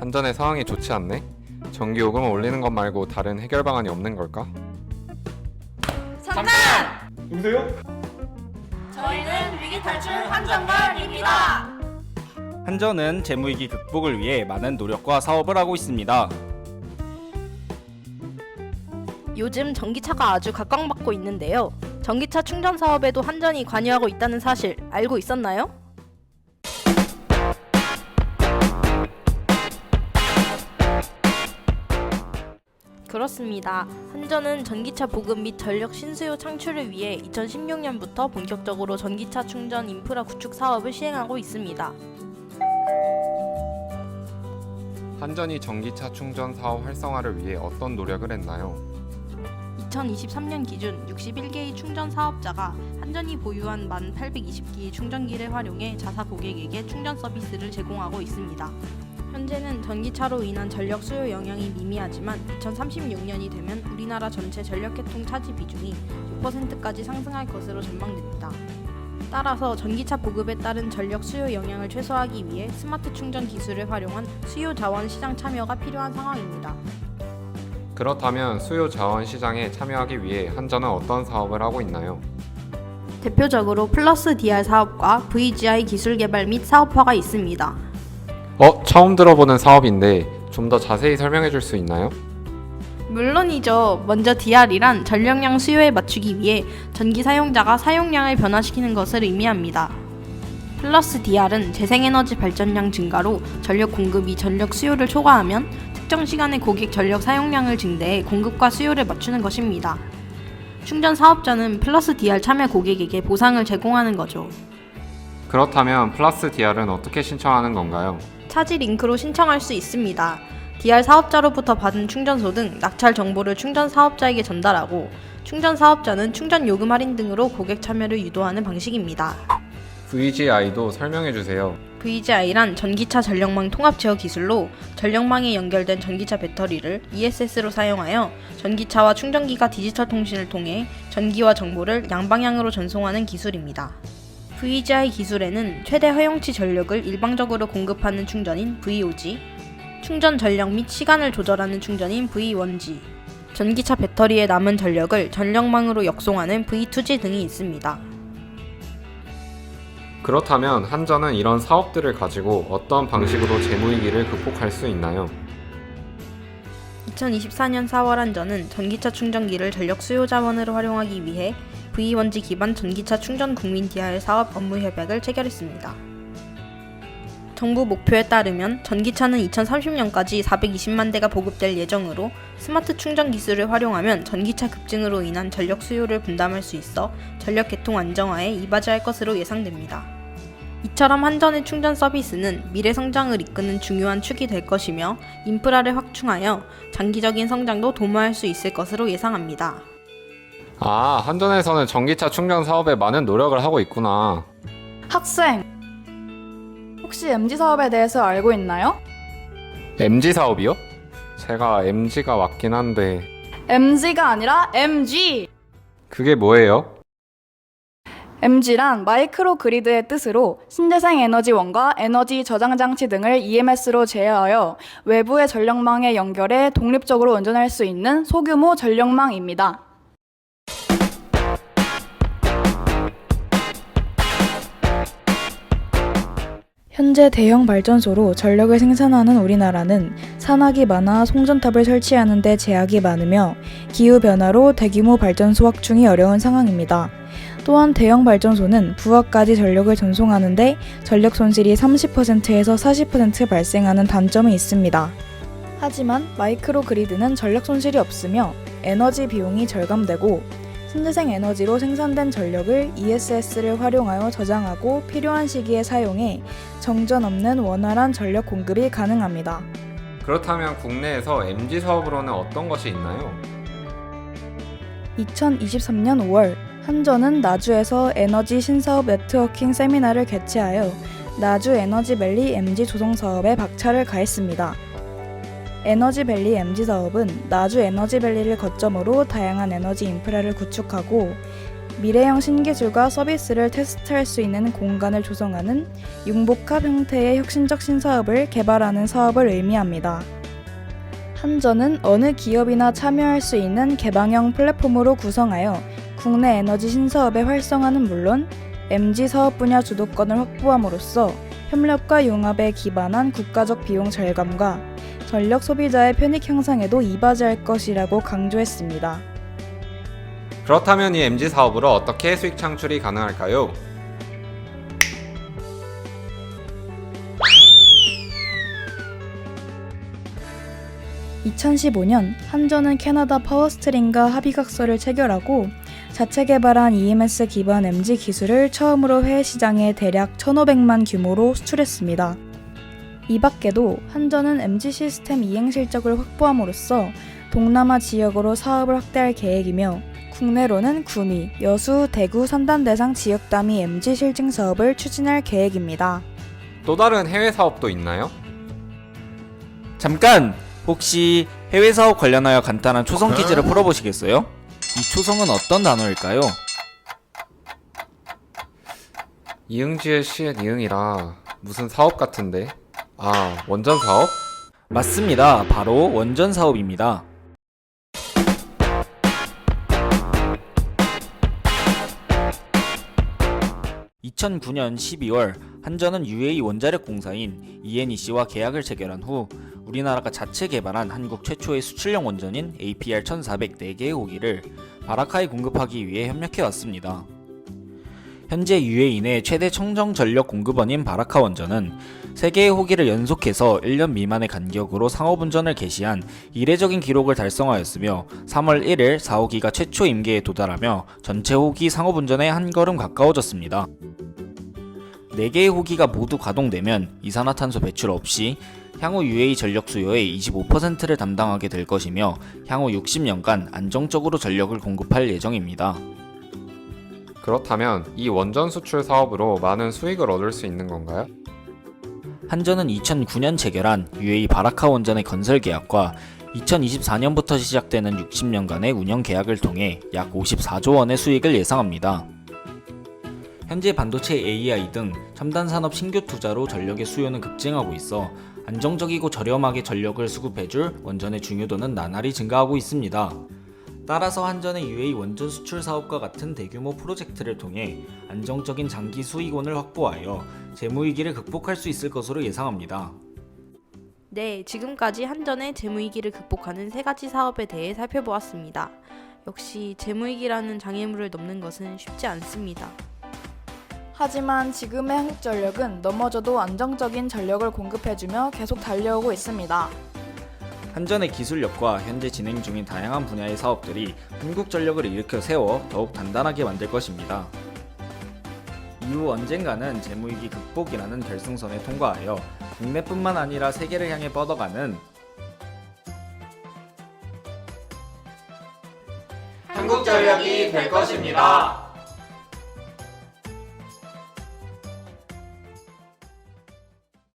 한전의 상황이 좋지 않네? 전기요금을 올리는 것 말고 다른 해결 방안이 없는 걸까? 잠깐! 누구세요? 저희는 위기 탈출 한전걸입니다. 한전은 재무위기 극복을 위해 많은 노력과 사업을 하고 있습니다. 요즘 전기차가 아주 각광받고 있는데요. 전기차 충전 사업에도 한전이 관여하고 있다는 사실 알고 있었나요? 그렇습니다. 한전은 전기차 보급 및 전력 신수요 창출을 위해 2016년부터 본격적으로 전기차 충전 인프라 구축 사업을 시행하고 있습니다. 한전이 전기차 충전 사업 활성화를 위해 어떤 노력을 했나요? 2023년 기준 61개의 충전 사업자가 한전이 보유한 1820기의 충전기를 활용해 자사 고객에게 충전 서비스를 제공하고 있습니다. 현재는 전기차로 인한 전력 수요 영향이 미미하지만 2036년이 되면 우리나라 전체 전력계통 차지 비중이 6%까지 상승할 것으로 전망됩니다. 따라서 전기차 보급에 따른 전력 수요 영향을 최소화하기 위해 스마트 충전 기술을 활용한 수요 자원 시장 참여가 필요한 상황입니다. 그렇다면 수요 자원 시장에 참여하기 위해 한전은 어떤 사업을 하고 있나요? 대표적으로 플러스 DR 사업과 VGI 기술 개발 및 사업화가 있습니다. 처음 들어보는 사업인데 좀 더 자세히 설명해 줄 수 있나요? 물론이죠. 먼저 DR이란 전력량 수요에 맞추기 위해 전기 사용자가 사용량을 변화시키는 것을 의미합니다. 플러스 DR은 재생에너지 발전량 증가로 전력 공급이 전력 수요를 초과하면 특정 시간에 고객 전력 사용량을 증대해 공급과 수요를 맞추는 것입니다. 충전 사업자는 플러스 DR 참여 고객에게 보상을 제공하는 거죠. 그렇다면 플러스 DR은 어떻게 신청하는 건가요? 차지 링크로 신청할 수 있습니다. DR 사업자로부터 받은 충전소 등 낙찰 정보를 충전 사업자에게 전달하고 충전 사업자는 충전 요금 할인 등으로 고객 참여를 유도하는 방식입니다. VGI도 설명해 주세요. VGI란 전기차 전력망 통합 제어 기술로 전력망에 연결된 전기차 배터리를 ESS로 사용하여 전기차와 충전기가 디지털 통신을 통해 전기와 정보를 양방향으로 전송하는 기술입니다. VGI 기술에는 최대 허용치 전력을 일방적으로 공급하는 충전인 VOG, 충전 전력 및 시간을 조절하는 충전인 V1G, 전기차 배터리에 남은 전력을 전력망으로 역송하는 V2G 등이 있습니다. 그렇다면 한전은 이런 사업들을 가지고 어떤 방식으로 재무위기를 극복할 수 있나요? 2024년 4월 한전은 전기차 충전기를 전력 수요 자원으로 활용하기 위해 V1G 기반 전기차 충전 국민 DR 사업 업무 협약을 체결했습니다. 정부 목표에 따르면 전기차는 2030년까지 420만 대가 보급될 예정으로 스마트 충전 기술을 활용하면 전기차 급증으로 인한 전력 수요를 분담할 수 있어 전력 계통 안정화에 이바지할 것으로 예상됩니다. 이처럼 한전의 충전 서비스는 미래 성장을 이끄는 중요한 축이 될 것이며 인프라를 확충하여 장기적인 성장도 도모할 수 있을 것으로 예상합니다. 한전에서는 전기차 충전 사업에 많은 노력을 하고 있구나. 학생, 혹시 MG 사업에 대해서 알고 있나요? MG 사업이요? 제가 MG가 맞긴 한데 MG가 아니라 MG! 그게 뭐예요? MG란 마이크로 그리드의 뜻으로 신재생 에너지원과 에너지 저장 장치 등을 EMS로 제어하여 외부의 전력망에 연결해 독립적으로 운전할 수 있는 소규모 전력망입니다. 현재 대형 발전소로 전력을 생산하는 우리나라는 산악이 많아 송전탑을 설치하는 데 제약이 많으며 기후변화로 대규모 발전소 확충이 어려운 상황입니다. 또한 대형 발전소는 부하까지 전력을 전송하는데 전력 손실이 30%에서 40% 발생하는 단점이 있습니다. 하지만 마이크로 그리드는 전력 손실이 없으며 에너지 비용이 절감되고 신재생 에너지로 생산된 전력을 ESS를 활용하여 저장하고 필요한 시기에 사용해 정전 없는 원활한 전력 공급이 가능합니다. 그렇다면 국내에서 MG 사업으로는 어떤 것이 있나요? 2023년 5월 한전은 나주에서 에너지 신사업 네트워킹 세미나를 개최하여 나주 에너지밸리 MG 조성 사업에 박차를 가했습니다. 에너지밸리 MG 사업은 나주 에너지밸리를 거점으로 다양한 에너지 인프라를 구축하고 미래형 신기술과 서비스를 테스트할 수 있는 공간을 조성하는 융복합 형태의 혁신적 신사업을 개발하는 사업을 의미합니다. 한전은 어느 기업이나 참여할 수 있는 개방형 플랫폼으로 구성하여 국내 에너지 신사업의 활성화는 물론 MG 사업 분야 주도권을 확보함으로써 협력과 융합에 기반한 국가적 비용 절감과 전력 소비자의 편익 향상에도 이바지할 것이라고 강조했습니다. 그렇다면 이 MG 사업으로 어떻게 수익 창출이 가능할까요? (2015년) 한전은 캐나다 파워스트림과 합의각서를 체결하고 자체 개발한 EMS 기반 MG 기술을 처음으로 해외 시장에 대략 1,500만 규모로 수출했습니다. 이 밖에도 한전은 MG 시스템 이행 실적을 확보함으로써 동남아 지역으로 사업을 확대할 계획이며 국내로는 구미, 여수, 대구, 산단 대상 지역 단위 MG 실증 사업을 추진할 계획입니다. 또 다른 해외 사업도 있나요? 잠깐! 혹시 해외 사업 관련하여 간단한 초성 퀴즈를 풀어보시겠어요? 이 초성은 어떤 단어일까요? 이응지의 시의 이응이라 무슨 사업 같은데? 아, 원전 사업? 맞습니다. 바로 원전 사업입니다. 2009년 12월 한전은 UAE 원자력 공사인 ENEC와 계약을 체결한 후 우리나라가 자체 개발한 한국 최초의 수출용 원전인 APR 1400 4개의 호기를 바라카에 공급하기 위해 협력해왔습니다. 현재 UAE 내 최대 청정 전력 공급원인 바라카 원전은 3개의 호기를 연속해서 1년 미만의 간격으로 상업운전을 개시한 이례적인 기록을 달성하였으며 3월 1일 4호기가 최초 임계에 도달하며 전체 호기 상업운전에 한 걸음 가까워졌습니다. 4개의 호기가 모두 가동되면 이산화탄소 배출 없이 향후 UAE 전력 수요의 25%를 담당하게 될 것이며 향후 60년간 안정적으로 전력을 공급할 예정입니다. 그렇다면 이 원전 수출 사업으로 많은 수익을 얻을 수 있는 건가요? 한전은 2009년 체결한 UAE 바라카 원전의 건설 계약과 2024년부터 시작되는 60년간의 운영 계약을 통해 약 54조 원의 수익을 예상합니다. 현재 반도체 AI 등 첨단 산업 신규 투자로 전력의 수요는 급증하고 있어 안정적이고 저렴하게 전력을 수급해줄 원전의 중요도는 나날이 증가하고 있습니다. 따라서 한전의 UAE 원전 수출 사업과 같은 대규모 프로젝트를 통해 안정적인 장기 수익원을 확보하여 재무위기를 극복할 수 있을 것으로 예상합니다. 네, 지금까지 한전의 재무위기를 극복하는 3가지 사업에 대해 살펴보았습니다. 역시 재무위기라는 장애물을 넘는 것은 쉽지 않습니다. 하지만 지금의 한국전력은 넘어져도 안정적인 전력을 공급해주며 계속 달려오고 있습니다. 한전의 기술력과 현재 진행 중인 다양한 분야의 사업들이 한국전력을 일으켜 세워 더욱 단단하게 만들 것입니다. 이후 언젠가는 재무위기 극복이라는 결승선에 통과하여 국내뿐만 아니라 세계를 향해 뻗어가는 한국전력이 될 것입니다.